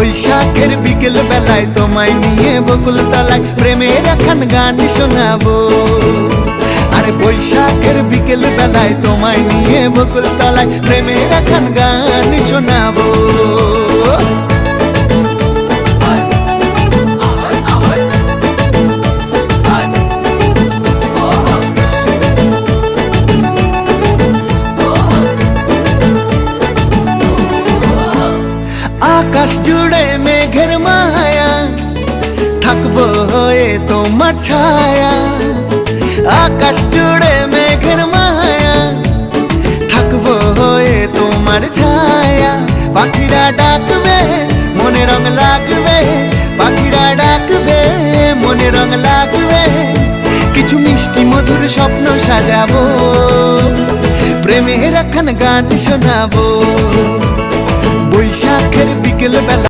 বৈশাখের বিকেল বেলায় তোমায় নিয়ে বকুল তলায় প্রেমের একখান গান শোনাবো। আরে বৈশাখের বিকেল বেলায় তোমায় নিয়ে বকুল তলায় প্রেমের একখান গান শোনাবো। আকাশ জুড়ে মেঘের মায়া, থাকবো হয়ে তোমার ছায়া। আকাশ জুড়ে মেঘের মায়া, থাকবো হয়ে তোমার ছায়া। পাখিরা ডাকবে মনে রং লাগবে, পাখিরা ডাকবে মনে রং লাগবে। কিছু মিষ্টি মধুর স্বপ্ন সাজাবো, প্রেমের একখান গান শোনাবো। বৈশাখের বিকেল বেলা